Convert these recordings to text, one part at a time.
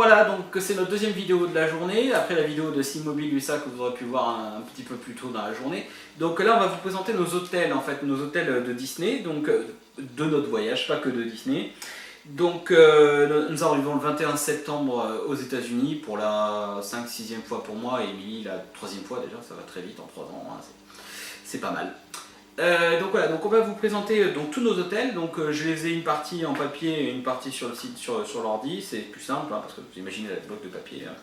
voilà, donc c'est notre deuxième vidéo de la journée, après la vidéo de Simobile USA que vous aurez pu voir un petit peu plus tôt dans la journée. Donc là on va vous présenter nos hôtels, en fait, nos hôtels de Disney, donc de notre voyage, pas que de Disney. Donc nous arrivons le 21 septembre aux États-Unis pour la 5-6e fois pour moi et Émilie la 3e fois déjà, ça va très vite en 3 ans, hein, c'est pas mal. Donc voilà, donc on va vous présenter donc, tous nos hôtels. Donc je les ai une partie en papier et une partie sur le site sur l'ordi, c'est plus simple hein, parce que vous imaginez la bloc de papier. Hein.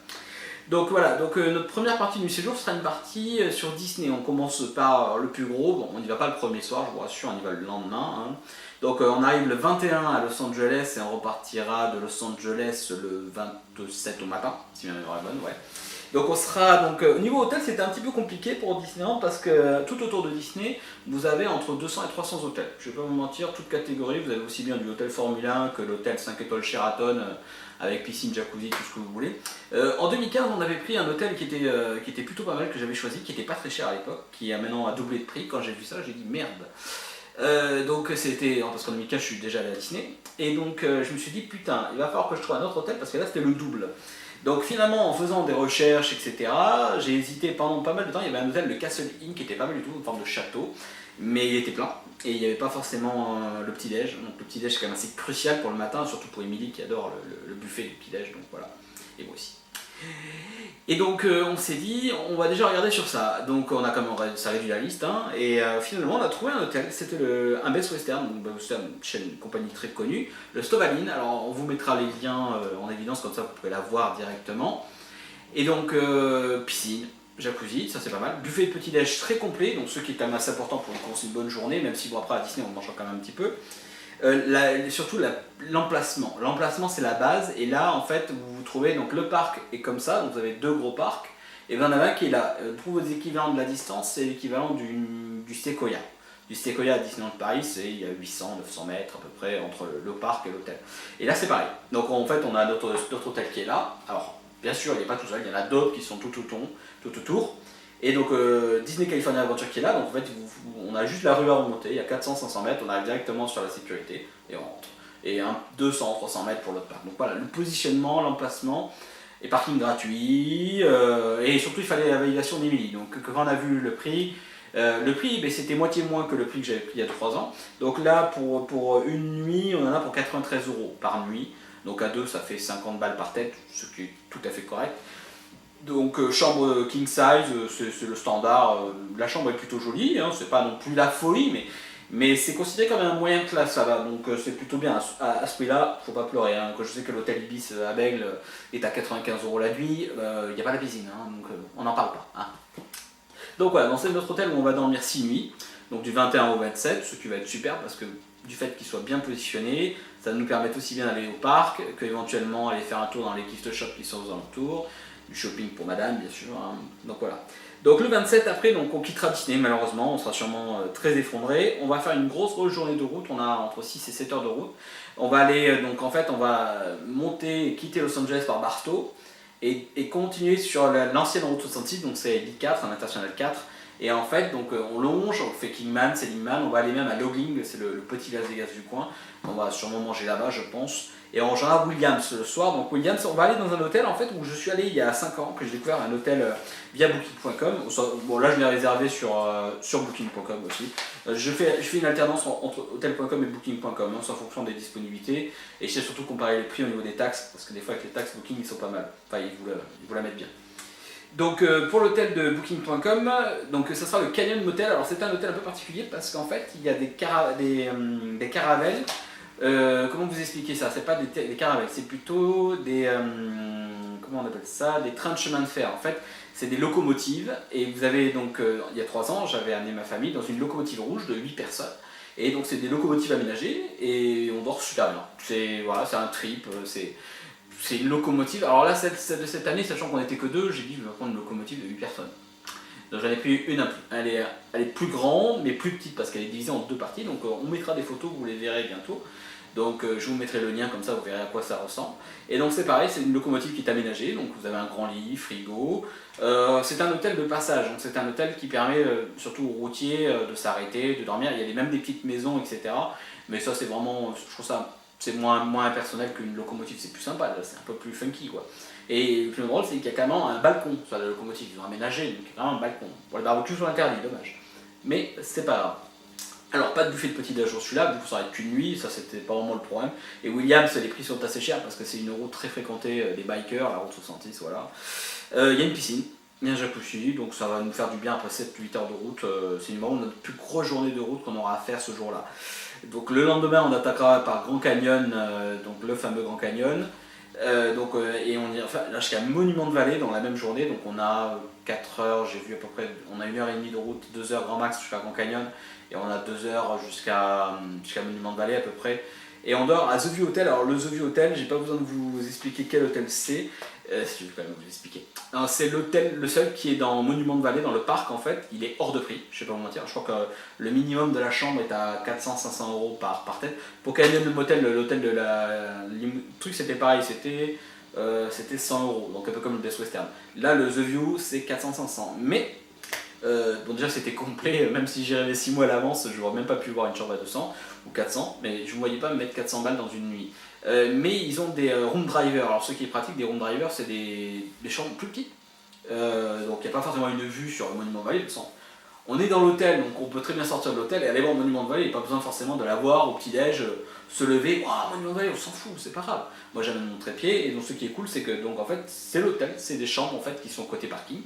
Donc voilà, donc notre première partie du séjour sera une partie sur Disney. On commence par le plus gros, bon on n'y va pas le premier soir, je vous rassure, on y va le lendemain. Hein. Donc on arrive le 21 à Los Angeles et on repartira de Los Angeles le 27 au matin, si ma mémoire est bonne, ouais. Donc on sera donc au niveau hôtel, c'était un petit peu compliqué pour Disneyland parce que tout autour de Disney, vous avez entre 200 et 300 hôtels. Je ne vais pas vous mentir, toutes catégories, vous avez aussi bien du hôtel Formule 1 que l'hôtel 5 étoiles Sheraton avec piscine, jacuzzi, tout ce que vous voulez. En 2015, on avait pris un hôtel qui était plutôt pas mal, que j'avais choisi, qui était pas très cher à l'époque, qui a maintenant doublé de prix. Quand j'ai vu ça, j'ai dit merde. Donc c'était, parce qu'en 2015 je suis déjà allé à Disney, et donc je me suis dit putain, il va falloir que je trouve un autre hôtel parce que là c'était le double. Donc finalement, en faisant des recherches, etc., j'ai hésité pendant pas mal de temps. Il y avait un hôtel de Castle Inn qui était pas mal du tout, une forme de château, mais il était plein. Et il n'y avait pas forcément le petit-déj. Donc le petit-déj, c'est quand même assez crucial pour le matin, surtout pour Émilie qui adore le buffet du petit-déj. Donc voilà, et moi aussi. Et donc on s'est dit, on va déjà regarder sur ça. Donc on a quand même ça réduit la liste. Hein, et finalement, on a trouvé un hôtel. C'était un Best Western, donc Best Western, une compagnie très connue. Le Stovalin. Alors on vous mettra les liens en évidence, comme ça vous pourrez la voir directement. Et donc piscine, jacuzzi, ça c'est pas mal. Buffet de petit-déj très complet, donc ce qui est quand même assez important pour commencer une bonne journée, même si bon après à Disney on mangera quand même un petit peu. Surtout l'emplacement. L'emplacement c'est la base et là en fait vous trouvez donc le parc est comme ça, donc vous avez deux gros parcs et vous en avez un qui est là. Pour vos équivalents de la distance, c'est l'équivalent du Sequoia. Du Sequoia à Disneyland Paris, il y a 800-900 mètres à peu près entre le parc et l'hôtel. Et là c'est pareil. Donc en fait on a notre hôtel qui est là. Alors bien sûr il n'est pas tout seul, il y en a d'autres qui sont tout autour. Et donc Disney California Adventure qui est là, donc en fait on a juste la rue à remonter, il y a 400-500 mètres, on arrive directement sur la sécurité et on rentre. Et 200-300 mètres pour l'autre parc. Donc voilà, le positionnement, l'emplacement, et parking gratuit, et surtout il fallait la validation d'Emily. Donc quand on a vu le prix c'était moitié moins que le prix que j'avais pris il y a 3 ans. Donc là pour une nuit, on en a pour 93 € par nuit. Donc à deux ça fait 50 balles par tête, ce qui est tout à fait correct. Donc chambre king size, c'est le standard. La chambre est plutôt jolie, hein, c'est pas non plus la folie, mais c'est considéré comme un moyen classe, ça va. Donc c'est plutôt bien. À ce prix-là, faut pas pleurer. Hein. Quand je sais que l'hôtel Ibis à Bègle est à 95 € la nuit, il n'y a pas la piscine, hein, donc on n'en parle pas. Hein. Donc voilà, c'est notre hôtel où on va dormir 6 nuits, donc du 21 au 27, ce qui va être super parce que du fait qu'il soit bien positionné, ça va nous permettre aussi bien d'aller au parc qu'éventuellement aller faire un tour dans les gift shops qui sont aux alentours. Du shopping pour madame bien sûr, hein. Donc voilà. Donc le 27 après, donc on quittera Disney malheureusement, on sera sûrement très effondré. On va faire une grosse journée de route, on a entre 6 et 7 heures de route. On va aller, donc en fait on va monter et quitter Los Angeles par Barstow et continuer sur l'ancienne route 66, donc c'est l'I4, un international 4. Et en fait, donc on longe, on fait Kingman, Seligman, on va aller même à Loveling, c'est le petit Las Vegas du coin. On va sûrement manger là-bas, je pense. Et on rejoindra à Williams le soir. Donc Williams, on va aller dans un hôtel en fait où je suis allé il y a 5 ans, que j'ai découvert un hôtel via Booking.com. Bon là je l'ai réservé sur Booking.com aussi. Je fais une alternance entre Hotel.com et Booking.com, hein, en fonction des disponibilités. Et je sais surtout comparer les prix au niveau des taxes, parce que des fois avec les taxes Booking ils sont pas mal. Enfin ils vous la mettent bien. Donc pour l'hôtel de Booking.com, donc ça sera le Canyon Motel. Alors c'est un hôtel un peu particulier parce qu'en fait il y a des caravelles. Comment vous expliquer ça? C'est pas des caravelles, c'est plutôt des comment on appelle ça? Des trains de chemin de fer. En fait, c'est des locomotives. Et vous avez donc il y a 3 ans, j'avais amené ma famille dans une locomotive rouge de 8 personnes. Et donc c'est des locomotives aménagées et on dort super bien. C'est un trip. C'est une locomotive. Alors là, celle de cette année, sachant qu'on n'était que 2, j'ai dit je vais prendre une locomotive de 8 personnes. Donc j'en ai pris une, elle est plus grande mais plus petite parce qu'elle est divisée en 2 parties. Donc on mettra des photos, vous les verrez bientôt. Donc je vous mettrai le lien comme ça, vous verrez à quoi ça ressemble. Et donc c'est pareil, c'est une locomotive qui est aménagée. Donc vous avez un grand lit, frigo. C'est un hôtel de passage. Donc c'est un hôtel qui permet surtout aux routiers de s'arrêter, de dormir. Il y a même des petites maisons, etc. Mais ça c'est vraiment, je trouve ça c'est moins impersonnel qu'une locomotive, c'est plus sympa, là, c'est un peu plus funky quoi. Et le plus drôle, c'est qu'il y a carrément un balcon sur la locomotive, ils ont aménagé, donc il y a carrément un balcon. Bon, les barbecues sont interdits, dommage. Mais c'est pas grave. Alors, pas de buffet de petit-déj sur celui-là, du coup ça va être qu'une nuit, ça c'était pas vraiment le problème. Et Williams, les prix sont assez chers parce que c'est une route très fréquentée des bikers, la route 70, voilà. Il y a une piscine, il y a un jacuzzi, donc ça va nous faire du bien après 7-8 heures de route. C'est vraiment notre plus grosse journée de route qu'on aura à faire ce jour-là. Donc le lendemain, on attaquera par Grand Canyon, donc le fameux Grand Canyon. Et on ira là jusqu'à Monument de Vallée dans la même journée. Donc on a 4 heures, j'ai vu à peu près, on a 1h30 de route, 2 heures grand max jusqu'à Grand Canyon. Et on a 2 heures jusqu'à Monument de Vallée à peu près. Et on dort à The View Hotel. Alors le The View Hotel, j'ai pas besoin de vous expliquer quel hôtel c'est. Si je vais quand même vous expliquer. C'est l'hôtel, le seul qui est dans Monument de Vallée, dans le parc en fait. Il est hors de prix, je sais pas vous mentir. Je crois que le minimum de la chambre est à 400-500 euros par tête. Pour Canyon Motel, l'hôtel de le truc c'était pareil, c'était 100 euros, donc un peu comme le Best Western. Là le The View c'est 400-500. Mais bon déjà c'était complet, même si j'ai rêvé 6 mois à l'avance, je n'aurais même pas pu voir une chambre à 200 ou 400, mais je ne voyais pas me mettre 400 balles dans une nuit. Mais ils ont des room drivers, alors ceux qui pratiquent des room drivers c'est des chambres plus petites, donc il n'y a pas forcément une vue sur le Monument de Vallée, on est dans l'hôtel, donc on peut très bien sortir de l'hôtel et aller voir le Monument de Vallée, il n'y a pas besoin forcément de la voir au petit-déj, se lever, oh, Monument de Vallée, on s'en fout, c'est pas grave. Moi j'amène mon trépied, et donc ce qui est cool c'est que donc en fait c'est l'hôtel, c'est des chambres en fait qui sont côté parking.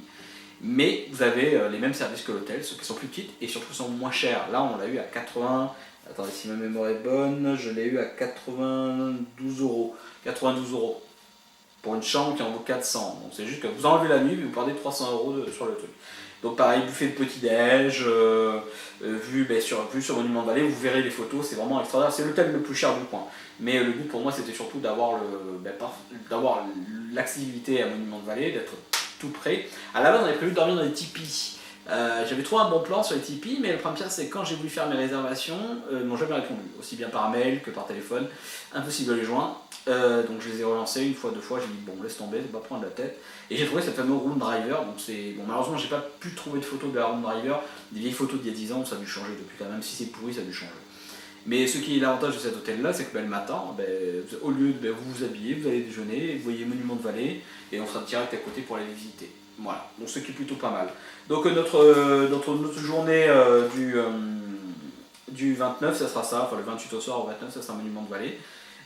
Mais vous avez les mêmes services que l'hôtel, ceux qui sont plus petites et surtout sont moins chers. Là, on l'a eu à 80. Attendez, si ma mémoire est bonne, je l'ai eu à 92 euros. 92 euros pour une chambre qui en vaut 400. Donc c'est juste que vous enlevez la nuit, mais vous perdez 300 euros sur le truc. Donc pareil, buffet de petit-déj, vue sur Monument de Vallée, vous verrez les photos, c'est vraiment extraordinaire. C'est l'hôtel le plus cher du coin. Mais le but pour moi, c'était surtout d'avoir l'accessibilité à Monument de Vallée, d'être tout près. À la base, on avait prévu de dormir dans les tipis. J'avais trouvé un bon plan sur les tipis, mais le problème c'est que quand j'ai voulu faire mes réservations, ils m'ont jamais répondu, aussi bien par mail que par téléphone, impossible de les joindre. Donc je les ai relancés une fois, deux fois, j'ai dit bon laisse tomber, c'est pas prendre la tête. Et j'ai trouvé cette fameuse room driver, donc bon, malheureusement j'ai pas pu trouver de photos de la room driver, des vieilles photos d'il y a 10 ans, ça a dû changer depuis quand même, si c'est pourri ça a dû changer. Mais ce qui est l'avantage de cet hôtel-là, c'est que le matin, au lieu de vous vous habiller, vous allez déjeuner, vous voyez Monument de Vallée, et on sera direct à côté pour aller les visiter. Voilà, donc ce qui est plutôt pas mal. Donc notre journée du 29, ça sera ça, enfin le 28 au soir, au 29, ça sera Monument de Vallée.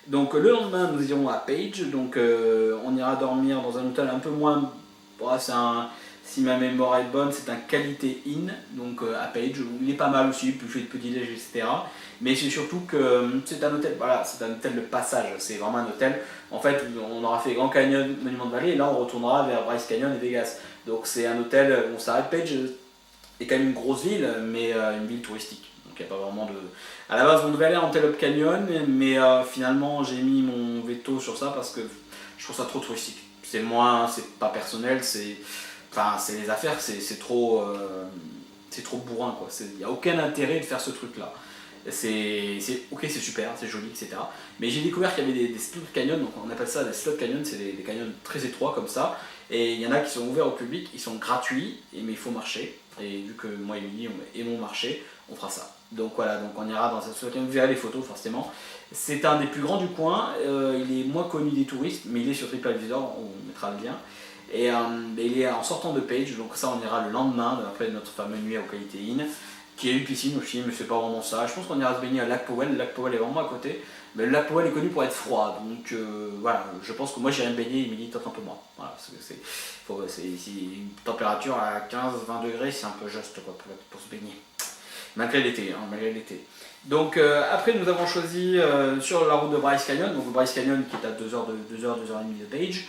Donc le lendemain, nous irons à Page, donc on ira dormir dans un hôtel un peu moins... si ma mémoire est bonne, c'est un qualité inn, donc à Page, il est pas mal aussi, buffet de petit-déj, etc. Mais c'est surtout que c'est un hôtel, voilà, c'est un hôtel de passage, c'est vraiment un hôtel. En fait, on aura fait Grand Canyon, Monument de Vallée, et là on retournera vers Bryce Canyon et Vegas. Donc c'est un hôtel, on s'arrête, Page est quand même une grosse ville, mais une ville touristique. Donc il n'y a pas vraiment de... À la base, on devait aller à Antelope Canyon, mais finalement j'ai mis mon veto sur ça parce que je trouve ça trop touristique. C'est pas personnel, c'est les affaires, c'est trop bourrin quoi. Il n'y a aucun intérêt de faire ce truc là. Ok, c'est super, c'est joli, etc. Mais j'ai découvert qu'il y avait des slot canyons, donc on appelle ça des slot canyons, c'est des canyons très étroits comme ça. Et il y en a qui sont ouverts au public, ils sont gratuits, mais il faut marcher. Et vu que moi et Emily aimons marcher, on fera ça. Donc voilà, donc on ira dans cette slot canyon, vous verrez les photos forcément. C'est un des plus grands du coin, il est moins connu des touristes, mais il est sur TripAdvisor, on mettra le lien. Et il est en sortant de Page, donc ça on ira le lendemain, après notre fameuse nuit au Qualité Inn, qui a une piscine aussi, mais c'est pas vraiment ça. Je pense qu'on ira se baigner à Lac Powell, le Lac Powell est vraiment à côté, mais le Lac Powell est connu pour être froid, donc voilà, je pense que moi j'irai me baigner, Emily peut-être un peu moins. Voilà, c'est une température à 15-20 degrés, c'est un peu juste quoi, pour se baigner, malgré l'été. Donc après nous avons choisi sur la route de Bryce Canyon, donc le Bryce Canyon qui est à 2h30 de Page.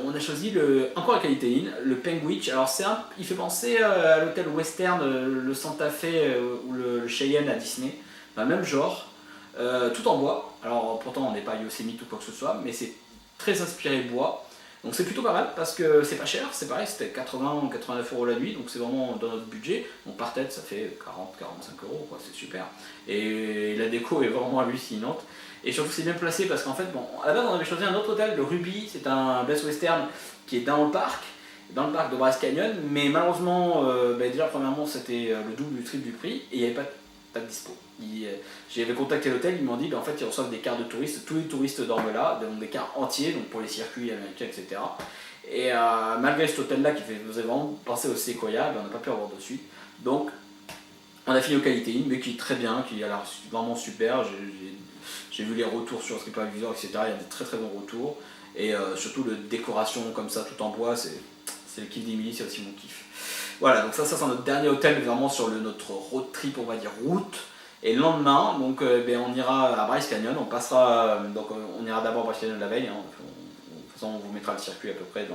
On a choisi encore la qualité inn, le Penguich. Alors il fait penser à l'hôtel western, le Santa Fe ou le Cheyenne à Disney, dans le même genre, tout en bois. Alors pourtant on n'est pas à Yosemite ou quoi que ce soit, mais c'est très inspiré bois. Donc c'est plutôt pas mal parce que c'est pas cher, c'est pareil, c'était 80 ou 89 euros la nuit, donc c'est vraiment dans notre budget. Donc par tête ça fait 40-45 euros, quoi, c'est super. Et la déco est vraiment hallucinante. Et surtout c'est bien placé parce qu'en fait, bon, à la base on avait choisi un autre hôtel, le Ruby, c'est un Best Western qui est dans le parc de Bryce Canyon, mais malheureusement, déjà premièrement c'était le double du triple du prix, et il n'y avait pas pas de dispo. J'avais contacté l'hôtel, ils m'ont dit en fait ils reçoivent des quarts de touristes, tous les touristes dorment là, donc des quarts entiers, donc pour les circuits américains, etc. Et malgré cet hôtel là qui faisait vraiment penser au Sequoia, on n'a pas pu avoir de suite. Donc on a fini au Qualité Inn, mais qui est très bien, qui a l'air vraiment super. J'ai vu les retours sur TripAdvisor, etc. Il y a des très très bons retours. Et surtout la décoration comme ça, tout en bois, c'est le kiff d'Emily, c'est aussi mon kiff. Voilà, donc ça c'est notre dernier hôtel vraiment sur notre road trip, on va dire route. Et le lendemain, donc, on ira à Bryce Canyon, on passera, on ira d'abord à Bryce Canyon la veille, hein, de toute façon on vous mettra le circuit à peu près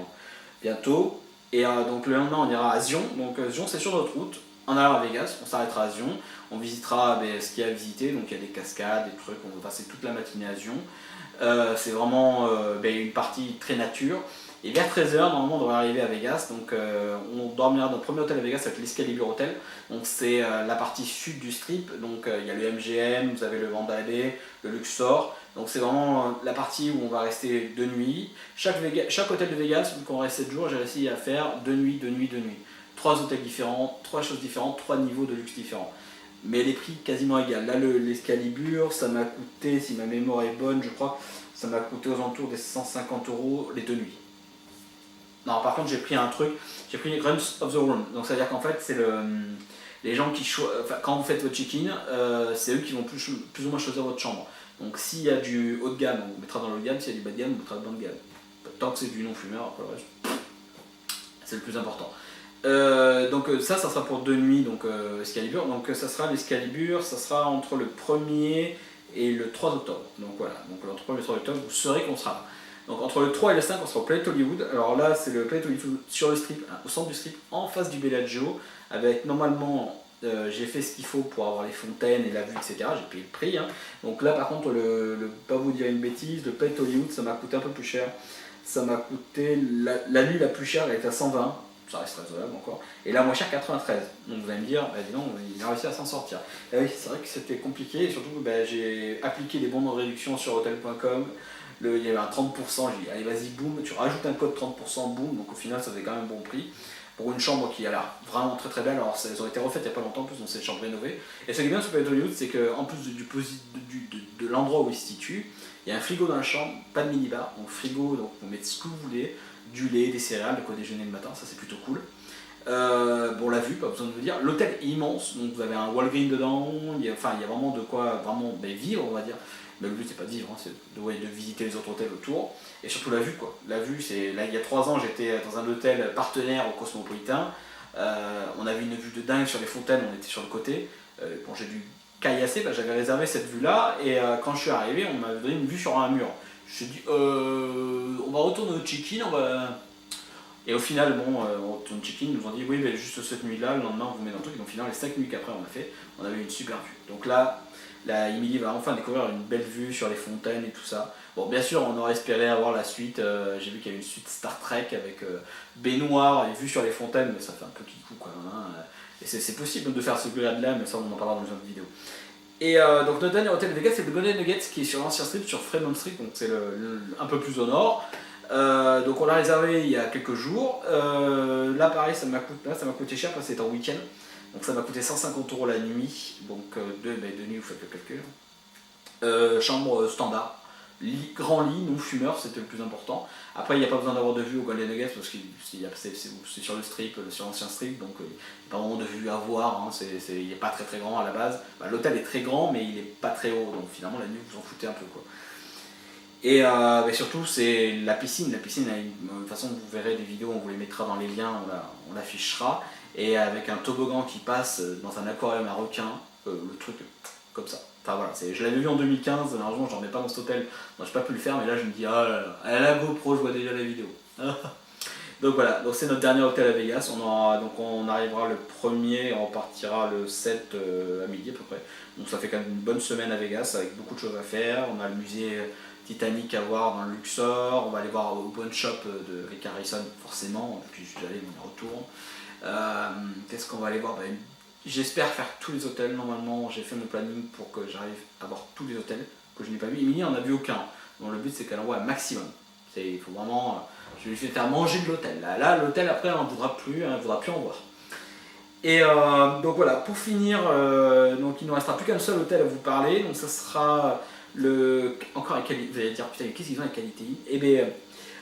bientôt. Et donc le lendemain on ira à Zion, donc Zion c'est sur notre route, en allant à Vegas, on s'arrêtera à Zion, on visitera ce qu'il y a à visiter, donc il y a des cascades, des trucs, on va passer toute la matinée à Zion. C'est vraiment une partie très nature. Et vers 13h, normalement, on devrait arriver à Vegas. Donc, on dormira dans le premier hôtel à Vegas avec l'Excalibur Hotel. Donc, c'est la partie sud du strip. Donc, il y a le MGM, vous avez le Mandalay, le Luxor. Donc, c'est vraiment la partie où on va rester 2 nuits. Chaque hôtel de Vegas, vu qu'on reste 7 jours, j'ai réussi à faire 2 nuits, 2 nuits, 2 nuits. 3 hôtels différents, 3 choses différentes, 3 niveaux de luxe différents. Mais les prix quasiment égaux. Là, l'Excalibur, ça m'a coûté, si ma mémoire est bonne, je crois, ça m'a coûté aux alentours des 150 € les 2 nuits. Non, par contre, j'ai pris un truc, j'ai pris Runs of the Room. Donc, ça veut dire qu'en fait, c'est les gens qui quand vous faites votre check-in, c'est eux qui vont plus ou moins choisir votre chambre. Donc, s'il y a du haut de gamme, on vous mettra dans le haut de gamme. S'il y a du bas de gamme, on vous mettra dans le bas de gamme. Tant que c'est du non-fumeur, après le reste, c'est le plus important. Donc ça sera pour 2 nuits, donc Excalibur. Donc ça sera l'Excalibur, ça sera entre le 1er et le 3 octobre. Donc voilà, donc entre le 1er et le 3 octobre, vous saurez qu'on sera là. Donc entre le 3 et le 5, on sera au Planet Hollywood. Alors là, c'est le Planet Hollywood sur le strip, hein, au centre du strip, en face du Bellagio, avec normalement, j'ai fait ce qu'il faut pour avoir les fontaines et la vue, etc. J'ai payé le prix. Hein. Donc là, par contre, pas vous dire une bêtise, le Planet Hollywood, ça m'a coûté un peu plus cher. Ça m'a coûté, la nuit la plus chère, elle était à 120. Ça reste raisonnable encore. Et la moins chère, 93. Donc vous allez me dire, dis donc, il a réussi à s'en sortir. Et oui, c'est vrai que c'était compliqué, et surtout j'ai appliqué les bons de réduction sur hotel.com. Il y avait un 30%, j'ai dit, allez vas-y, boum, tu rajoutes un code 30%, boum, donc au final ça faisait quand même un bon prix. Pour une chambre qui a l'air vraiment très très belle, alors elles ont été refaites il n'y a pas longtemps, en plus, donc c'est une chambre rénovée. Et ce qui est bien sur Planet Hollywood, c'est qu'en plus de l'endroit où il se situe, il y a un frigo dans la chambre, pas de minibar, donc frigo, donc vous mettez ce que vous voulez, du lait, des céréales, de quoi déjeuner le matin, ça c'est plutôt cool. Bon, la vue, pas besoin de vous dire. L'hôtel est immense, donc vous avez un Walgreen dedans, il y a vraiment de quoi vivre, on va dire. Mais le but c'est pas de vivre, hein, c'est de visiter les autres hôtels autour. Et surtout la vue, quoi. La vue, c'est là il y a 3 ans, j'étais dans un hôtel partenaire au Cosmopolitan. On avait une vue de dingue sur les fontaines, on était sur le côté. Bon, j'ai dû caillasser, j'avais réservé cette vue-là, et quand je suis arrivé, on m'avait donné une vue sur un mur. Je me suis dit, on va retourner au check-in, on va. Et au final, bon, on retourne check-in, ils nous ont dit, oui, mais juste cette nuit-là, le lendemain, on vous met dans le truc. Et au final, les 5 nuits qu'après on a fait, on avait une super vue. Donc là, Emily va enfin découvrir une belle vue sur les fontaines et tout ça. Bon, bien sûr, on aurait espéré avoir la suite. J'ai vu qu'il y avait une suite Star Trek avec baignoire et vue sur les fontaines, mais ça fait un peu kikou quoi. Hein. Et c'est possible de faire ce grade-là, mais ça, on en parlera dans une autre vidéo. Et donc notre dernier hôtel de Vegas, c'est le Golden Nugget qui est sur l'ancien strip, sur Fremont Street, donc c'est un peu plus au nord. Donc on l'a réservé il y a quelques jours. Là pareil, ça m'a coûté cher parce que c'était en week-end. Donc ça m'a coûté 150 € la nuit. Donc deux nuits, vous faites le calcul. Chambre standard. Grand lit, non fumeur, c'était le plus important. Après, il n'y a pas besoin d'avoir de vue au Golden Nugget parce que c'est sur le strip, sur l'ancien strip, donc il n'y a pas vraiment de vue à voir. Hein, il n'est pas très très grand à la base. L'hôtel est très grand, mais il n'est pas très haut, donc finalement la nuit vous en foutez un peu quoi. Et surtout, c'est la piscine. La piscine, de toute façon, vous verrez des vidéos, on vous les mettra dans les liens, on l'affichera. Et avec un toboggan qui passe dans un aquarium à requins, le truc comme ça. Enfin voilà, je l'avais vu en 2015, malheureusement j'en ai pas dans cet hôtel, donc j'ai pas pu le faire, mais là je me dis, ah là là, à la GoPro, je vois déjà la vidéo. Donc voilà, donc c'est notre dernier hôtel à Vegas, on arrivera le 1er, on repartira le 7 à midi à peu près. Donc ça fait quand même une bonne semaine à Vegas avec beaucoup de choses à faire. On a le musée Titanic à voir dans le Luxor, on va aller voir au Pawn Shop de Rick Harrison forcément, puis je suis allé, on y retourne. Qu'est-ce qu'on va aller voir? J'espère faire tous les hôtels, normalement j'ai fait mon planning pour que j'arrive à voir tous les hôtels que je n'ai pas vu. Emily en a vu aucun, donc le but c'est qu'elle en voit un maximum. Il faut vraiment, je vais lui faire manger de l'hôtel. Là l'hôtel après elle n'en voudra plus, elle ne voudra plus en voir. Et donc voilà, pour finir, donc il ne restera plus qu'un seul hôtel à vous parler, donc ça sera encore la qualité, vous allez dire putain qu'est-ce qu'ils ont la qualité. Et bien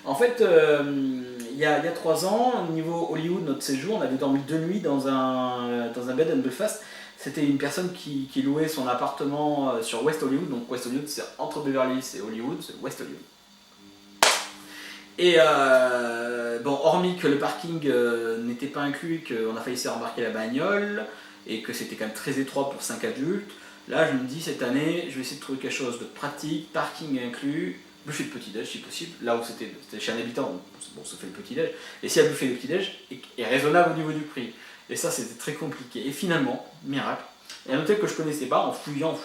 en fait il y a 3 ans, au niveau Hollywood, notre séjour, on avait dormi 2 nuits dans un bed and Belfast. C'était une personne qui louait son appartement sur West Hollywood, donc West Hollywood c'est entre Beverly Hills et Hollywood, c'est West Hollywood. Et bon, hormis que le parking n'était pas inclus, qu'on a failli se faire embarquer la bagnole, et que c'était quand même très étroit pour 5 adultes, là je me dis cette année, je vais essayer de trouver quelque chose de pratique, parking inclus, buffet de petit-déj si possible, là où c'était chez un habitant, bon, ça fait le petit-déj, et si la buffet de petit-déj est raisonnable au niveau du prix. Et ça c'était très compliqué. Et finalement, miracle, il y a un hôtel que je connaissais pas, en fouillant,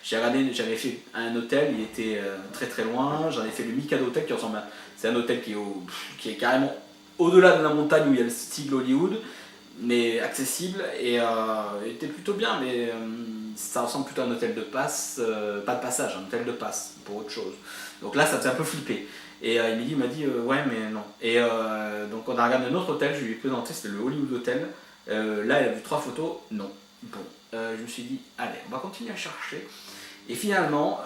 j'ai regardé, j'avais fait un hôtel, il était très très loin, j'en ai fait le Mikado Hotel qui ressemble à... C'est un hôtel qui est carrément au-delà de la montagne où il y a le style Hollywood, mais accessible, et était plutôt bien, mais ça ressemble plutôt à un hôtel de passe, pas de passage, un hôtel de passe, pour autre chose. Donc là ça me fait un peu flipper. Et il m'a dit ouais mais non. Et donc on a regardé un autre hôtel, je lui ai présenté, c'était le Hollywood Hotel. Là elle a vu 3 photos, non. Bon, je me suis dit allez, on va continuer à chercher. Et finalement,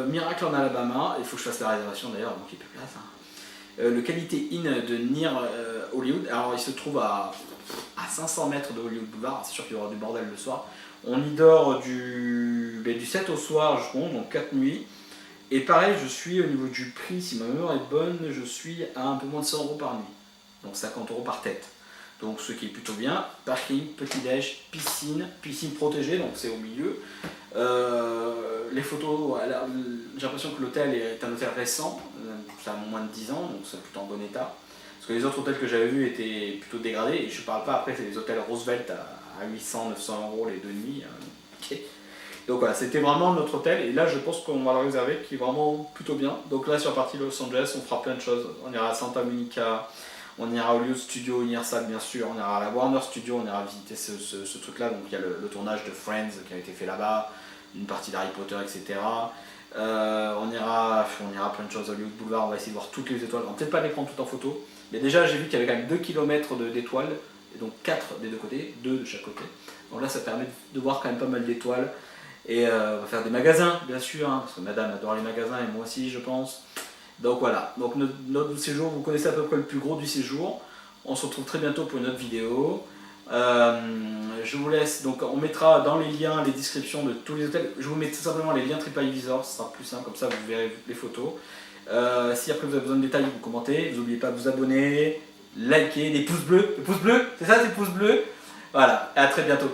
miracle en Alabama, il faut que je fasse la réservation d'ailleurs, donc il n'y a plus de place. Le Qualité Inn de Near Hollywood, alors il se trouve à 500 mètres de Hollywood Boulevard, c'est sûr qu'il y aura du bordel le soir. On y dort du 7 au soir jusqu'au 11, donc 4 nuits. Et pareil, je suis au niveau du prix, si ma mémoire est bonne, je suis à un peu moins de 100 € par nuit, donc 50 € par tête. Donc ce qui est plutôt bien, parking, petit-déj, piscine protégée, donc c'est au milieu. Les photos, j'ai l'impression que l'hôtel est un hôtel récent, ça a moins de 10 ans, donc c'est plutôt en bon état. Parce que les autres hôtels que j'avais vus étaient plutôt dégradés, et je ne parle pas après, c'est des hôtels Roosevelt à 800-900 € les 2 nuits. Okay. Donc voilà, c'était vraiment notre hôtel, et là je pense qu'on va le réserver, qui est vraiment plutôt bien. Donc là sur la partie Los Angeles, on fera plein de choses. On ira à Santa Monica, on ira à Hollywood Studio, Universal bien sûr, on ira à la Warner Studio, on ira visiter ce truc-là. Donc il y a le tournage de Friends qui a été fait là-bas, une partie d'Harry Potter, etc. On ira plein de choses, Hollywood Boulevard, on va essayer de voir toutes les étoiles. On va peut-être pas les prendre toutes en photo, mais déjà j'ai vu qu'il y avait quand même 2 km d'étoiles, et donc 4 des deux côtés, 2 de chaque côté. Donc là ça permet de voir quand même pas mal d'étoiles. Et on va faire des magasins, bien sûr, hein, parce que madame adore les magasins, et moi aussi je pense. Donc voilà, donc notre séjour, vous connaissez à peu près le plus gros du séjour. On se retrouve très bientôt pour une autre vidéo. Je vous laisse, donc on mettra dans les liens les descriptions de tous les hôtels. Je vous mets tout simplement les liens TripAdvisor, ce sera plus simple, comme ça vous verrez les photos. Si après vous avez besoin de détails, vous commentez. Vous n'oubliez pas de vous abonner, liker, les pouces bleus. Le pouce bleu, c'est ça, c'est le pouce bleu. Voilà, et à très bientôt.